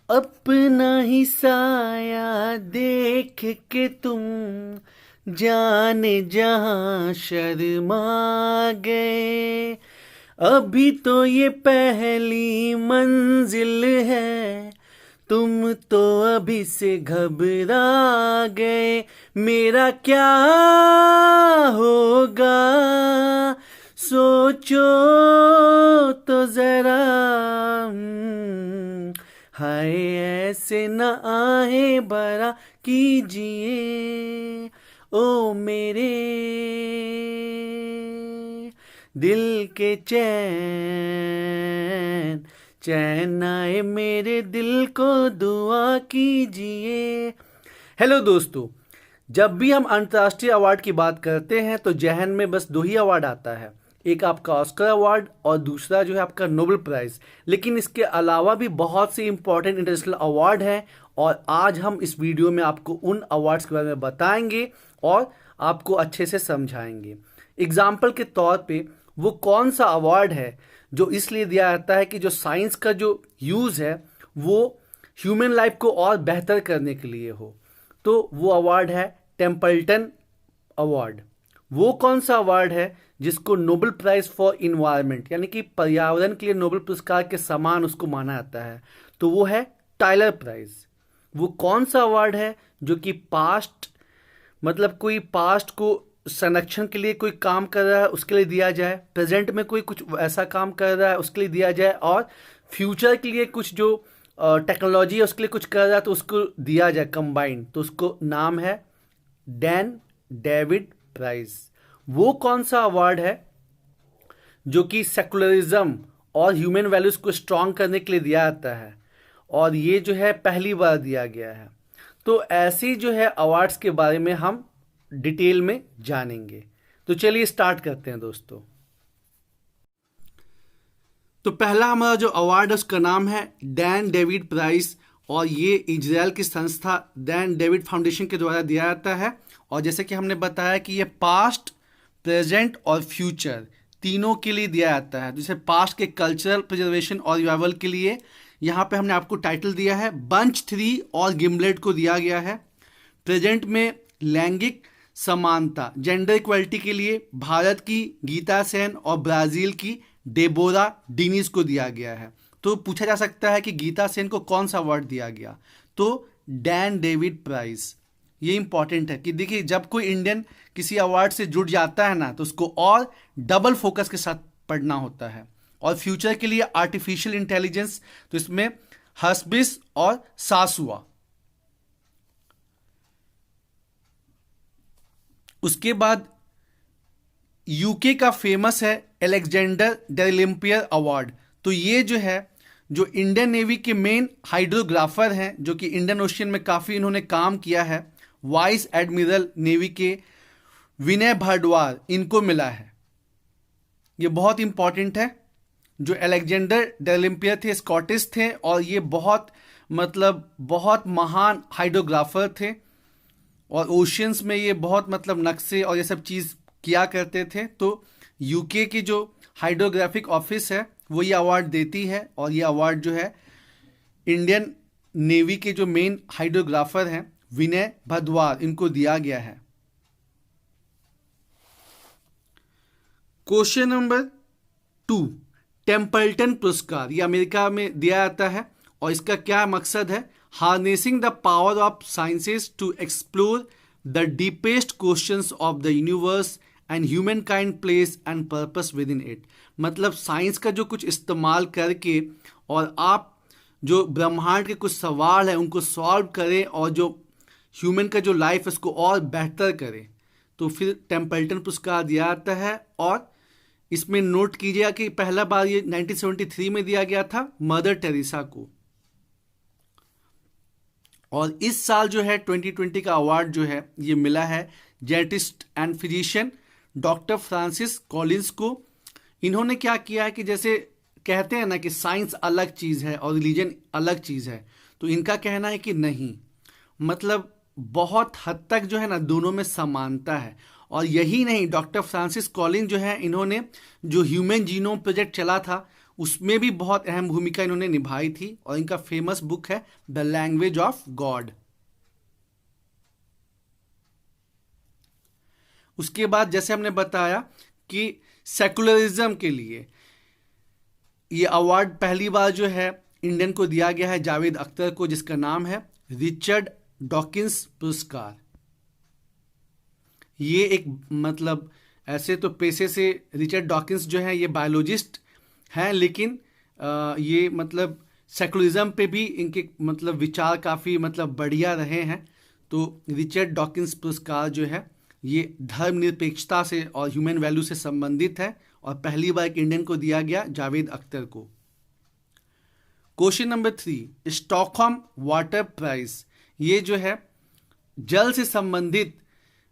अपना ही साया देख के तुम जाने जहां शर्मा गए। अभी तो ये पहली मंजिल है, तुम तो अभी से घबरा गए। मेरा क्या होगा सोचो तो जरा। हाय ऐसे न आहे भरा कीजिए ओ मेरे दिल के चैन। चैन आए मेरे दिल को दुआ कीजिए। हेलो दोस्तों, जब भी हम अंतर्राष्ट्रीय अवार्ड की बात करते हैं तो जहन में बस दो ही अवार्ड आता है, एक आपका ऑस्कर अवार्ड और दूसरा जो है आपका नोबेल प्राइज। लेकिन इसके अलावा भी बहुत से इंपॉर्टेंट इंटरनेशनल अवार्ड हैं और आज हम इस वीडियो में आपको उन अवार्ड्स के बारे में बताएंगे और आपको अच्छे से समझाएंगे। एग्जाम्पल के तौर पे वो कौन सा अवार्ड है जो इसलिए दिया जाता है कि जो साइंस का जो यूज़ है वो ह्यूमन लाइफ को और बेहतर करने के लिए हो, तो वो अवार्ड है टेम्पल्टन अवार्ड। वो कौन सा अवार्ड है जिसको नोबेल प्राइज फॉर इन्वायरमेंट यानी कि पर्यावरण के लिए नोबेल पुरस्कार के समान उसको माना जाता है, तो वो है टाइलर प्राइज। वो कौन सा अवार्ड है जो कि पास्ट मतलब कोई पास्ट को संरक्षण के लिए कोई काम कर रहा है उसके लिए दिया जाए, प्रेजेंट में कोई कुछ ऐसा काम कर रहा है उसके लिए दिया जाए, और फ्यूचर के लिए कुछ जो टेक्नोलॉजी है उसके लिए कुछ कर रहा है तो उसको दिया जाए कंबाइंड, तो उसको नाम है डैन डेविड प्राइज। वो कौन सा अवार्ड है जो कि सेकुलरिज्म और ह्यूमन वैल्यूज को स्ट्रांग करने के लिए दिया जाता है और ये जो है पहली बार दिया गया है। तो ऐसी जो है अवार्ड्स के बारे में हम डिटेल में जानेंगे। तो चलिए स्टार्ट करते हैं दोस्तों। तो पहला हमारा जो अवार्ड है उसका नाम है डैन डेविड प्राइज और ये इजराइल की संस्था डैन डेविड फाउंडेशन के द्वारा दिया जाता है। और जैसे कि हमने बताया कि ये पास्ट, प्रेजेंट और फ्यूचर तीनों के लिए दिया जाता है। जैसे पास्ट के कल्चरल प्रिजर्वेशन और रिवाइवल के लिए यहाँ पे हमने आपको टाइटल दिया है बंच 3 और गिम्बलेट को दिया गया है। प्रेजेंट में लैंगिक समानता, जेंडर इक्वलिटी के लिए भारत की गीता सेन और ब्राज़ील की डेबोरा डिनीज को दिया गया है। तो पूछा जा सकता है कि गीता सेन को कौन सा अवार्ड दिया गया, तो डैन डेविड प्राइज। ये इंपॉर्टेंट है कि देखिए जब कोई इंडियन किसी अवार्ड से जुड़ जाता है ना तो उसको और डबल फोकस के साथ पढ़ना होता है। और फ्यूचर के लिए आर्टिफिशियल इंटेलिजेंस, तो इसमें हस्बिस और सासुआ। उसके बाद यूके का फेमस है अलेक्जेंडर डेलिम्पियर अवार्ड। तो ये जो है जो इंडियन नेवी के मेन हाइड्रोग्राफर हैं जो कि इंडियन ओशियन में काफ़ी इन्होंने काम किया है, वाइस एडमिरल नेवी के विनय भरद्वाज, इनको मिला है। ये बहुत इंपॉर्टेंट है। जो अलेक्जेंडर डेलिम्पियर थे स्कॉटिश थे और ये बहुत महान हाइड्रोग्राफर थे और ओशियंस में ये बहुत नक्शे और ये सब चीज़ किया करते थे। तो यूके की जो हाइड्रोग्राफिक ऑफिस है वो ये अवार्ड देती है और ये अवार्ड जो है इंडियन नेवी के जो मेन हाइड्रोग्राफर हैं विनय भरद्वाज, इनको दिया गया है। क्वेश्चन नंबर 2, टेम्पल्टन पुरस्कार ये अमेरिका में दिया जाता है और इसका क्या मकसद है, harnessing the power of sciences to explore the deepest questions of the universe and humankind place and purpose within it. मतलब साइंस का जो कुछ इस्तेमाल करके और आप जो ब्रह्मांड के कुछ सवाल हैं उनको सॉल्व करें और जो ह्यूमन का जो लाइफ है उसको और बेहतर करें, तो फिर टेम्पल्टन पुरस्कार दिया जाता है। और इसमें नोट कीजिएगा कि पहला बार ये 1973 में दिया गया था मदर टेरेसा को, और इस साल जो है 2020 का अवार्ड जो है ये मिला है geneticist and physician doctor Francis Collins को। इन्होंने क्या किया है कि जैसे कहते हैं ना कि साइंस अलग चीज़ है और रिलीजन अलग चीज़ है, तो इनका कहना है कि नहीं, बहुत हद तक जो है ना दोनों में समानता है। और यही नहीं, डॉक्टर फ्रांसिस कॉलिन जो है इन्होंने जो ह्यूमन जीनोम प्रोजेक्ट चला था उसमें भी बहुत अहम भूमिका इन्होंने निभाई थी और इनका फेमस बुक है द लैंग्वेज ऑफ गॉड। उसके बाद जैसे हमने बताया कि सेकुलरिज्म के लिए ये अवार्ड पहली बार जो है इंडियन को दिया गया है, जावेद अख्तर को, जिसका नाम है रिचर्ड डॉकिंस पुरस्कार। ये एक मतलब ऐसे तो पेशे से रिचर्ड डॉकिंस जो है ये बायोलॉजिस्ट हैं, लेकिन ये मतलब सेकुलरिज्म पे भी इनके मतलब विचार काफ़ी मतलब बढ़िया रहे हैं। तो रिचर्ड डॉकिंस पुरस्कार जो है ये धर्मनिरपेक्षता से और ह्यूमन वैल्यू से संबंधित है और पहली बार एक इंडियन को दिया गया, जावेद अख्तर को। Question number 3, Stockholm water prize. ये जो है जल से संबंधित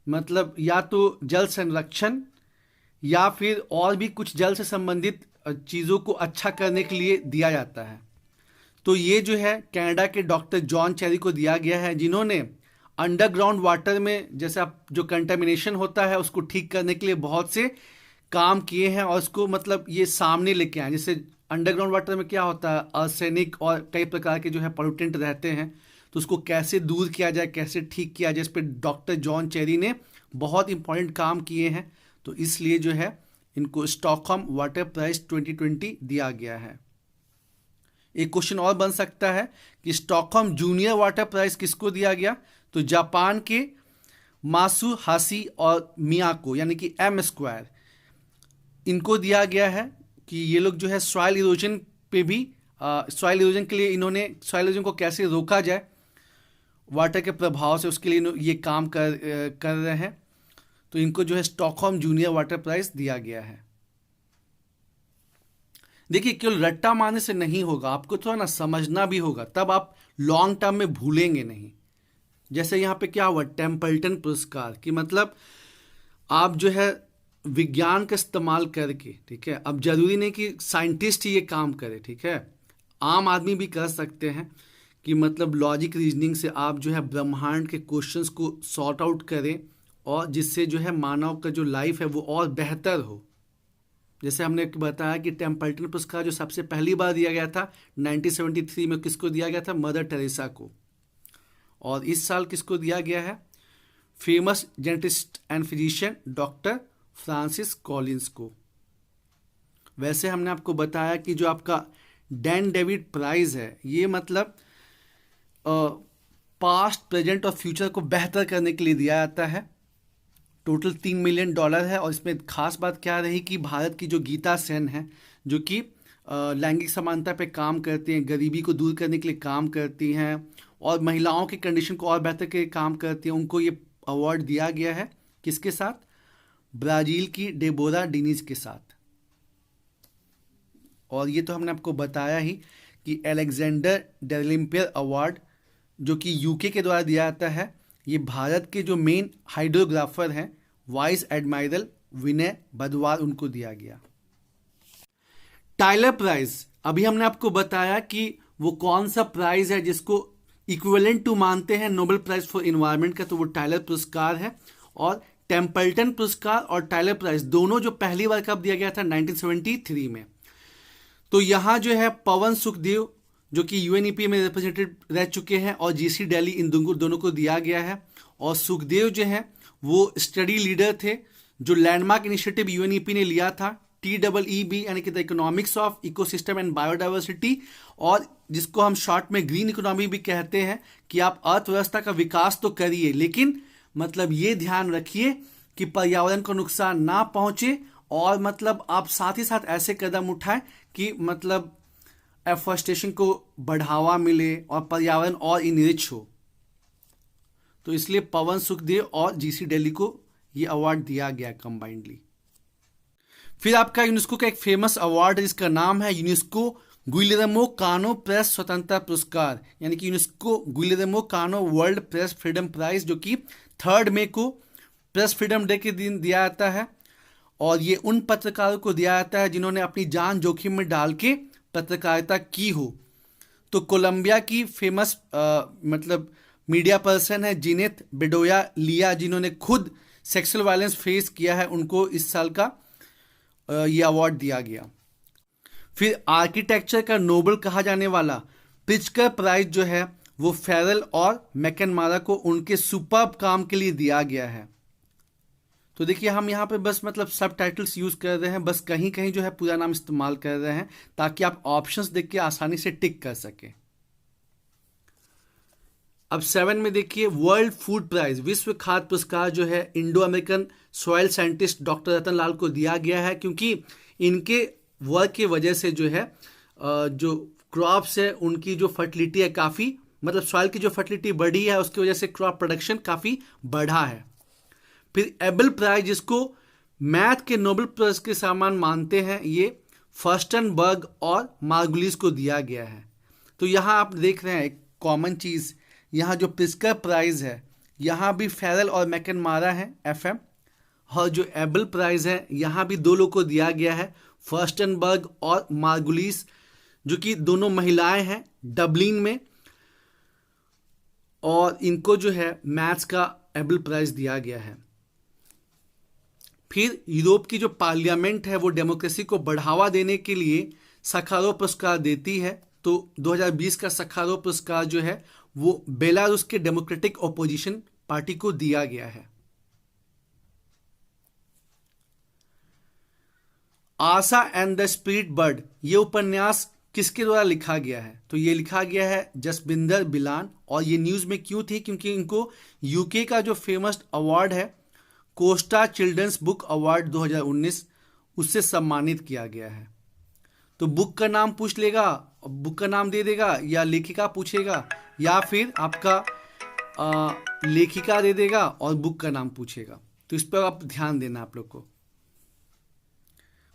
मतलब या तो जल संरक्षण या फिर और भी कुछ जल से संबंधित चीज़ों को अच्छा करने के लिए दिया जाता है। तो ये जो है कनाडा के डॉक्टर जॉन चेरी को दिया गया है, जिन्होंने अंडरग्राउंड वाटर में जैसे आप जो कंटामिनेशन होता है उसको ठीक करने के लिए बहुत से काम किए हैं और उसको मतलब ये सामने लेके आए। जैसे अंडरग्राउंड वाटर में क्या होता है, आर्सेनिक और कई प्रकार के जो है पोल्यूटेंट रहते हैं, तो उसको कैसे दूर किया जाए, कैसे ठीक किया जाए, इस पर डॉक्टर जॉन चेरी ने बहुत इंपॉर्टेंट काम किए हैं। तो इसलिए जो है इनको स्टॉकहोम वाटर प्राइज 2020 दिया गया है। एक क्वेश्चन और बन सकता है कि स्टॉकहोम जूनियर वाटर प्राइज किसको दिया गया? तो जापान के मासु हासी और मियाको यानी कि एम स्क्वायर, इनको दिया गया है कि ये लोग जो है सॉइल इरोजन पे भी सॉइल इरोजन के लिए इन्होंने सॉइल इरोजन को कैसे रोका जाए वाटर के प्रभाव से, उसके लिए ये काम कर रहे हैं। तो इनको जो है स्टॉकहोम जूनियर वाटर प्राइज दिया गया है। देखिए केवल रट्टा मारने से नहीं होगा, आपको थोड़ा ना समझना भी होगा, तब आप लॉन्ग टर्म में भूलेंगे नहीं। जैसे यहाँ पे क्या हुआ, टेम्पल्टन पुरस्कार की मतलब आप जो है विज्ञान का इस्तेमाल करके, ठीक है, अब जरूरी नहीं कि साइंटिस्ट ही ये काम करे, ठीक है, आम आदमी भी कर सकते हैं कि मतलब लॉजिक रीजनिंग से आप जो है ब्रह्मांड के क्वेश्चंस को सॉर्ट आउट करें और जिससे जो है मानव का जो लाइफ है वो और बेहतर हो। जैसे हमने बताया कि टेम्पल्टन पुरस्कार जो सबसे पहली बार दिया गया था 1973 में, किसको दिया गया था? मदर टेरेसा को। और इस साल किसको दिया गया है? Famous geneticist and physician doctor Francis Collins को। वैसे हमने आपको बताया कि जो आपका डैन डेविड प्राइज है ये मतलब पास्ट, प्रेजेंट और फ्यूचर को बेहतर करने के लिए दिया जाता है। टोटल $3 मिलियन है और इसमें खास बात क्या रही कि भारत की जो गीता सेन है, जो कि लैंगिक समानता पे काम करती हैं, गरीबी को दूर करने के लिए काम करती हैं और महिलाओं की कंडीशन को और बेहतर के काम करती हैं, उनको ये अवार्ड दिया गया है। किसके साथ? ब्राज़ील की डेबोरा डिनीज के साथ। और ये तो हमने आपको बताया ही कि अलेक्जेंडर डेलिम्पियर अवार्ड जो कि यूके के द्वारा दिया जाता है, ये भारत के जो मेन हाइड्रोग्राफर हैं वाइस एडमायरल विनय बदवार, उनको दिया गया। टाइलर प्राइज, अभी हमने आपको बताया कि वो कौन सा प्राइज है जिसको इक्विवेलेंट टू मानते हैं नोबेल प्राइज फॉर इन्वायरमेंट का, तो वो टाइलर पुरस्कार है। और टेम्पल्टन पुरस्कार और टाइलर प्राइज दोनों जो पहली बार कब दिया गया था? 1973 में। तो यहाँ जो है पवन सुखदेव जो कि यूएनईपी में रिप्रेजेंटेटिव रह चुके हैं और जीसी दिल्ली, इन दोनों को दिया गया है। और सुखदेव जो है वो स्टडी लीडर थे जो लैंडमार्क इनिशिएटिव यूएनईपी ने लिया था, TEEB यानी कि the economics of ecosystem and biodiversity, और जिसको हम शॉर्ट में ग्रीन इकोनॉमी भी कहते हैं कि आप अर्थव्यवस्था का विकास तो करिए लेकिन मतलब ये ध्यान रखिए कि पर्यावरण को नुकसान ना पहुंचे और मतलब आप साथ ही साथ ऐसे कदम उठाएं कि मतलब एफॉरेस्टेशन को बढ़ावा मिले और पर्यावरण और इनरिच हो। तो इसलिए पवन सुखदेव और जीसी दिल्ली को ये अवार्ड दिया गया कंबाइंडली। फिर आपका यूनेस्को का एक फेमस अवार्ड है जिसका नाम है यूनेस्को गुइलेर्मो कानो प्रेस स्वतंत्रता पुरस्कार, यानी कि यूनेस्को गुइलेर्मो कानो वर्ल्ड प्रेस फ्रीडम प्राइज, जो कि 3 मई को प्रेस फ्रीडम डे के दिन दिया जाता है। और ये उन पत्रकारों को दिया जाता है जिन्होंने अपनी जान जोखिम में डाल के पत्रकारिता की हो। तो कोलंबिया की फेमस मतलब मीडिया पर्सन है जिनेथ बेडोया लिया, जिन्होंने खुद सेक्सुअल वायलेंस फेस किया है, उनको इस साल का ये अवार्ड दिया गया। फिर आर्किटेक्चर का नोबल कहा जाने वाला प्रिट्जकर प्राइज जो है वो फेरल और मैकनमारा को उनके सुपर्ब काम के लिए दिया गया है। तो देखिए हम यहाँ पे बस मतलब सब टाइटल्स यूज कर रहे हैं, बस कहीं कहीं जो है पूरा नाम इस्तेमाल कर रहे हैं ताकि आप ऑप्शंस देख के आसानी से टिक कर सके। अब 7 में देखिए वर्ल्ड फूड प्राइज विश्व खाद्य पुरस्कार जो है Indo American soil scientist doctor Ratan Lal को दिया गया है, क्योंकि इनके वर्क की वजह से जो है जो क्रॉप्स है उनकी जो फर्टिलिटी है काफ़ी, मतलब सॉइल की जो फर्टिलिटी बढ़ी है उसकी वजह से क्रॉप प्रोडक्शन काफ़ी बढ़ा है। फिर एबल प्राइज जिसको मैथ के नोबेल प्राइज के समान मानते हैं, ये फर्स्टनबर्ग और मार्गुलिस को दिया गया है। तो यहाँ आप देख रहे हैं एक कॉमन चीज़, यहाँ जो प्रिट्जकर प्राइज है यहाँ भी फेरल और मैकनमारा है FM, और जो एबल प्राइज है यहाँ भी दो लोग को दिया गया है, फर्स्टनबर्ग और मार्गुलिस, जो कि दोनों महिलाएं हैं डबलिन में, और इनको जो है मैथ्स का एबल प्राइज दिया गया है। फिर यूरोप की जो पार्लियामेंट है वो डेमोक्रेसी को बढ़ावा देने के लिए सखारोव पुरस्कार देती है। तो 2020 का सखारोव पुरस्कार जो है वो बेलारूस के डेमोक्रेटिक ऑपोजिशन पार्टी को दिया गया है। आशा एंड द स्पिरिट बर्ड ये उपन्यास किसके द्वारा लिखा गया है? तो ये लिखा गया है जसबिंदर बिलान, और ये न्यूज में क्यों थी? क्योंकि इनको यूके का जो फेमस अवार्ड है कोस्टा चिल्ड्रंस बुक अवार्ड 2019 उससे सम्मानित किया गया है। तो बुक का नाम पूछ लेगा, बुक का नाम दे देगा, या लेखिका पूछेगा, या फिर आपका लेखिका दे देगा और बुक का नाम पूछेगा। तो इस पर आप ध्यान देना आप लोग को।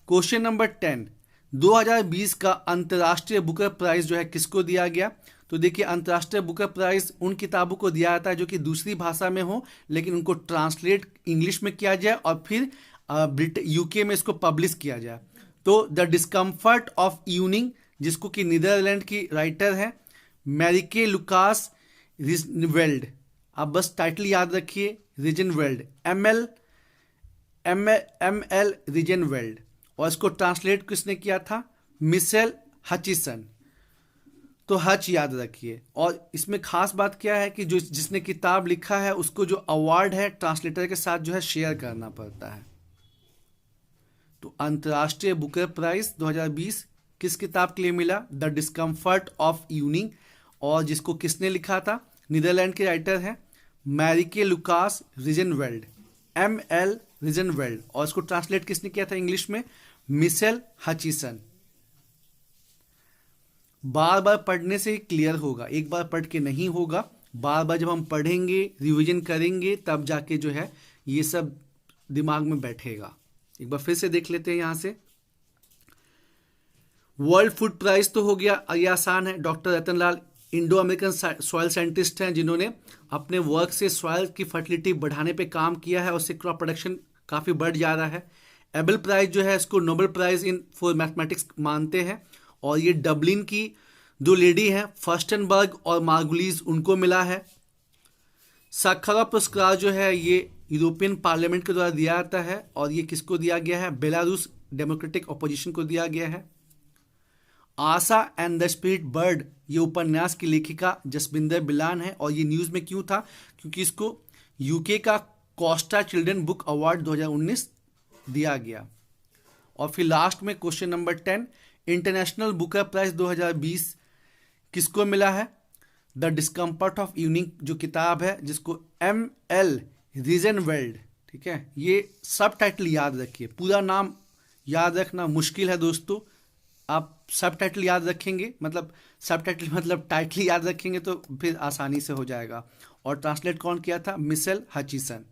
क्वेश्चन नंबर 10, 2020 का अंतर्राष्ट्रीय बुकर प्राइज जो है किसको दिया गया? तो देखिए अंतर्राष्ट्रीय बुकर प्राइज उन किताबों को दिया जाता है जो कि दूसरी भाषा में हो, लेकिन उनको ट्रांसलेट इंग्लिश में किया जाए और फिर यूके में इसको पब्लिश किया जाए। तो द डिस्कम्फर्ट ऑफ यूनिंग, जिसको कि नीदरलैंड की राइटर है मैरिके लुकास रिजनवेल्ड, आप बस टाइटल याद रखिए, रिजनवेल्ड, ML रिजनवेल्ड, और इसको ट्रांसलेट किसने किया था? Michele Hutchison. तो हच याद रखिए। और इसमें खास बात क्या है कि जो जिसने किताब लिखा है उसको जो अवार्ड है ट्रांसलेटर के साथ जो है शेयर करना पड़ता है। तो अंतर्राष्ट्रीय बुकर प्राइज 2020 किस किताब के लिए मिला? द डिस्कम्फर्ट ऑफ यूनिंग, और जिसको किसने लिखा था? नीदरलैंड के राइटर है मैरिके लुकास रिजनवेल्ड, ML रिजनवेल्ड, और इसको ट्रांसलेट किसने किया था इंग्लिश में? Michel Hutchison. बार बार पढ़ने से क्लियर होगा, एक बार पढ़ के नहीं होगा, बार बार जब हम पढ़ेंगे रिवीजन करेंगे तब जाके जो है ये सब दिमाग में बैठेगा। एक बार फिर से देख लेते हैं यहां से। वर्ल्ड फूड प्राइज तो हो गया, ये आसान है। डॉक्टर रतन लाल इंडो अमेरिकन सॉइल साइंटिस्ट हैं जिन्होंने अपने वर्क से सॉइल की फर्टिलिटी बढ़ाने पे काम किया है और उससे क्रॉप प्रोडक्शन काफ़ी बढ़ जा रहा है। एबल प्राइज जो है इसको Nobel prize in for mathematics मानते हैं, और ये डबलिन की दो लेडी हैं फर्स्टनबर्ग और मार्गुलिस, उनको मिला है। सखारोव पुरस्कार जो है ये यूरोपियन पार्लियामेंट के द्वारा दिया जाता है, और ये किसको दिया गया है? बेलारूस डेमोक्रेटिक ऑपोजिशन को दिया गया है। आशा एंड द स्पिरिट बर्ड ये उपन्यास की लेखिका जसबिंदर बिलान है, और ये न्यूज़ में क्यों था? क्योंकि इसको यूके का कोस्टा चिल्ड्रन बुक अवार्ड 2019 दिया गया। और फिर लास्ट में question number 10, international Booker prize 2020 किसको मिला है? द डिस्कम्फर्ट ऑफ यूनिंग जो किताब है जिसको ML रिजनवेल्ड, ठीक है, ये सब टाइटल याद रखिए, पूरा नाम याद रखना मुश्किल है दोस्तों। आप सब टाइटल याद रखेंगे, मतलब सब टाइटल मतलब टाइटल याद रखेंगे तो फिर आसानी से हो जाएगा। और ट्रांसलेट कौन किया था? Michele Hutchison.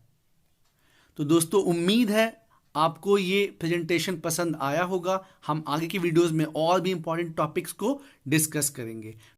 तो दोस्तों उम्मीद है आपको ये प्रेजेंटेशन पसंद आया होगा। हम आगे की वीडियोस में और भी इंपॉर्टेंट टॉपिक्स को डिस्कस करेंगे।